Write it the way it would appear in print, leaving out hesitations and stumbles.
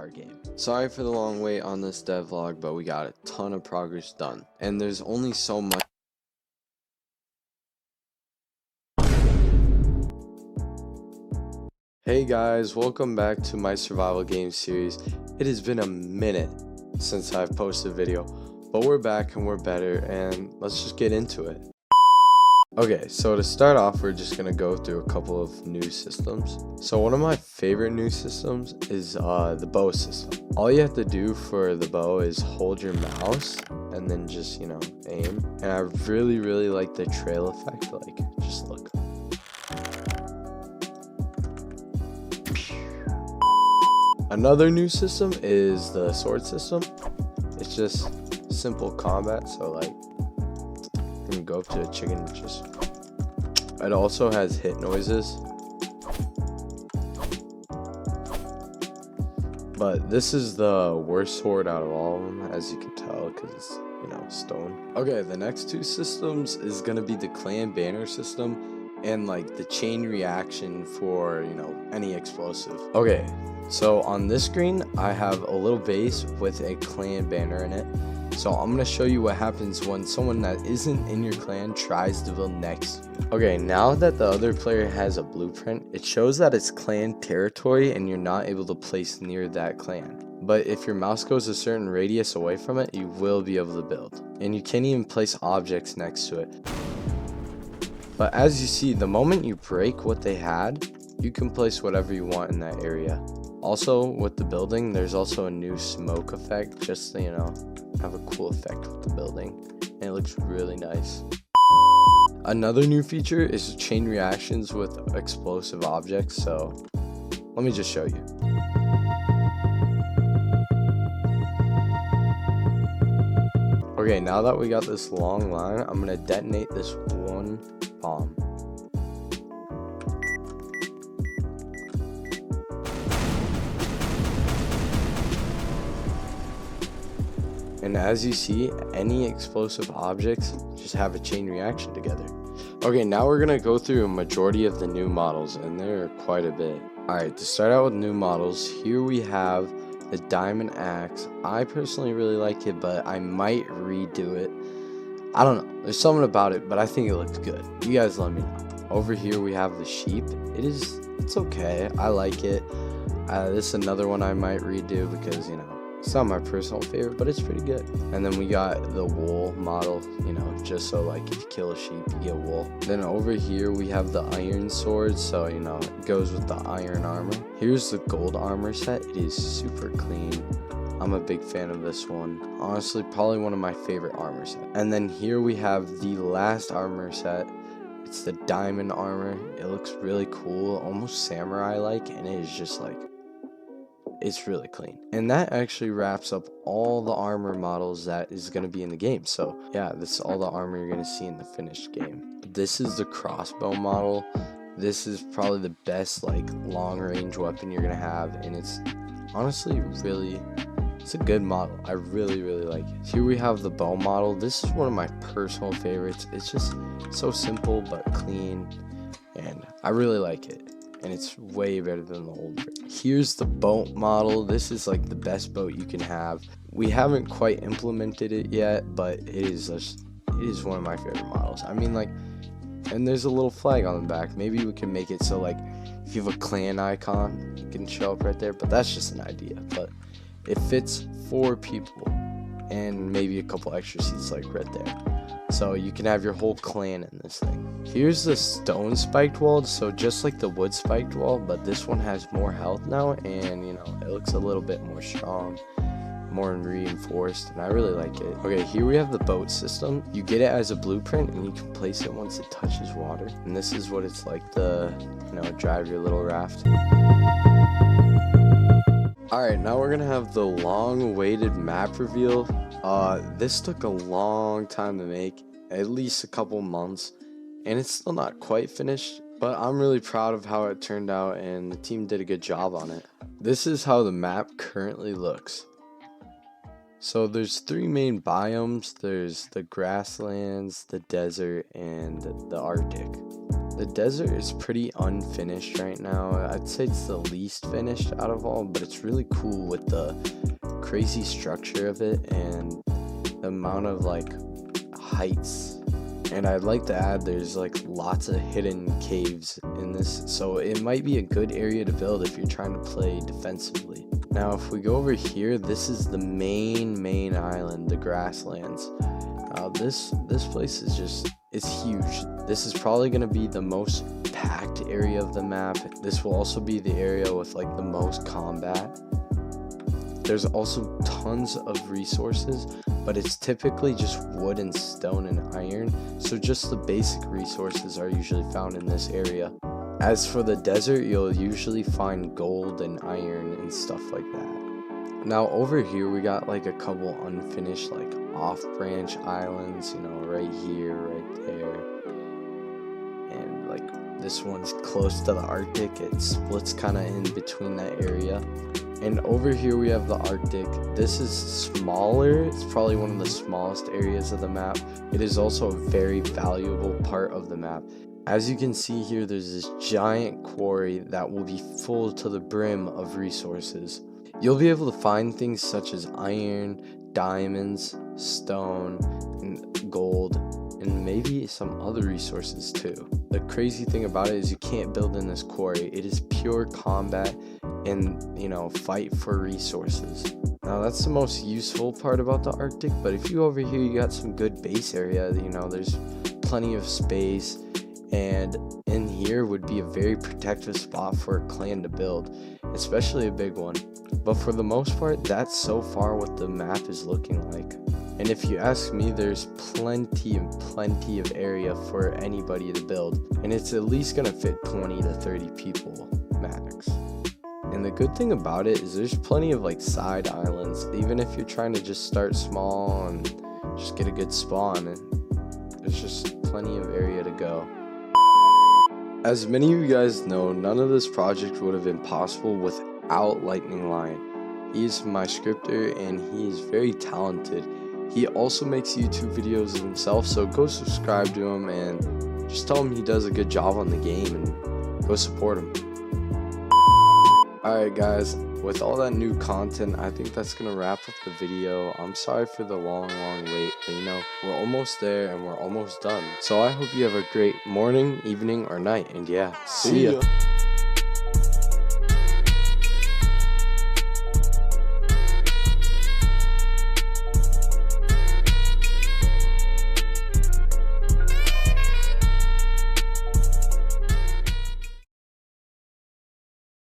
our game. Sorry for the long wait on this devlog, but we got a ton of progress done, and there's only so much. Hey guys, welcome back to my survival game series. It has been a minute since I've posted a video, but we're back and we're better, and let's just get into it. Okay, so to start off, we're just gonna go through a couple of new systems. So one of my favorite new systems is the bow system. All you have to do for the bow is hold your mouse and then just, aim. And I really like the trail effect. Like, just look. Another new system is the sword system. It's just simple combat, so like you can go up to a chicken and just. It also has hit noises, but this is the worst sword out of all of them, as you can tell, because it's stone. Okay, the next two systems is gonna be the clan banner system and like the chain reaction for any explosive. Okay, so on this screen I have a little base with a clan banner in it. So I'm going to show you what happens when someone that isn't in your clan tries to build next to you. Okay, now that the other player has a blueprint, it shows that it's clan territory and you're not able to place near that clan. But if your mouse goes a certain radius away from it, you will be able to build. And you can't even place objects next to it. But as you see, the moment you break what they had, you can place whatever you want in that area. Also, with the building, there's also a new smoke effect, just so have a cool effect with the building, and it looks really nice. Another new feature is chain reactions with explosive objects, so let me just show you. Okay, now that we got this long line, I'm gonna detonate this one bomb. And as you see, any explosive objects just have a chain reaction together. Okay, now we're gonna go through a majority of the new models, and there are quite a bit. Alright, to start out with new models, here we have the diamond axe. I personally really like it, but I might redo it. I don't know, there's something about it, but I think it looks good. You guys let me know. Over here we have the sheep. It's okay, I like it. This is another one I might redo because it's not my personal favorite, but it's pretty good. And then we got the wool model, just so like if you kill a sheep, you get wool. Then over here we have the iron sword, so it goes with the iron armor. Here's the gold armor set. It is super clean. I'm a big fan of this one. Honestly, probably one of my favorite armor sets. And then here we have the last armor set. It's the diamond armor. It looks really cool, almost samurai-like, and it is just like, it's really clean. And that actually wraps up all the armor models that is going to be in the game. So yeah, this is all the armor you're going to see in the finished game. This is the crossbow model. This is probably the best like long range weapon you're going to have, and it's honestly it's a good model. I really like it. Here we have the bow model. This is one of my personal favorites. It's just so simple but clean, and I really like it. And it's way better than the old version. Here's the boat model. This is like the best boat you can have. We haven't quite implemented it yet, but it is one of my favorite models. I mean, like, and there's a little flag on the back. Maybe we can make it so like if you have a clan icon, it can show up right there, but that's just an idea. But it fits 4 people and maybe a couple extra seats like right there. So you can have your whole clan in this thing. Here's the stone spiked wall, so just like the wood spiked wall, but this one has more health now, and it looks a little bit more strong, more reinforced, and I really like it. Okay, here we have the boat system. You get it as a blueprint and you can place it once it touches water, and this is what it's like to drive your little raft. Alright, now we're gonna have the long-awaited map reveal. This took a long time to make, at least a couple months, and it's still not quite finished, but I'm really proud of how it turned out, and the team did a good job on it. This is how the map currently looks. So there's 3 main biomes. There's the grasslands, the desert, and the Arctic. The desert is pretty unfinished right now. I'd say it's the least finished out of all, but it's really cool with the crazy structure of it and the amount of like heights. And I'd like to add there's like lots of hidden caves in this, so it might be a good area to build if you're trying to play defensively. Now if we go over here, this is the main island, the grasslands. This place is just, it's huge. This is probably going to be the most packed area of the map. This will also be the area with like the most combat. There's also tons of resources, but it's typically just wood and stone and iron, so just the basic resources are usually found in this area. As for the desert, you'll usually find gold and iron and stuff like that. Now over here we got like a couple unfinished like off-branch islands, you know, right here, right there, and like this one's close to the Arctic. It splits kind of in between that area. And over here we have the Arctic. This is smaller. It's probably one of the smallest areas of the map. It is also a very valuable part of the map. As you can see here, there's this giant quarry that will be full to the brim of resources. You'll be able to find things such as iron, diamonds, stone, and gold, and maybe some other resources too. The crazy thing about it is you can't build in this quarry. It is pure combat and, you know, fight for resources. Now that's the most useful part about the Arctic, but if you go over here, you got some good base area. You know, there's plenty of space, and in here would be a very protective spot for a clan to build, especially a big one. But for the most part, that's so far what the map is looking like. And if you ask me, there's plenty of area for anybody to build, and it's at least gonna fit 20 to 30 people max. And the good thing about it is there's plenty of like side islands, even if you're trying to just start small and just get a good spawn, and there's just plenty of area to go. As many of you guys know, none of this project would have been possible without Lightning Lion. He is my scripter and he is very talented. He also makes YouTube videos himself, so go subscribe to him and just tell him he does a good job on the game and go support him. Alright guys, with all that new content, I think that's going to wrap up the video. I'm sorry for the long wait, but you know, we're almost there and we're almost done. So I hope you have a great morning, evening, or night, and yeah, see ya.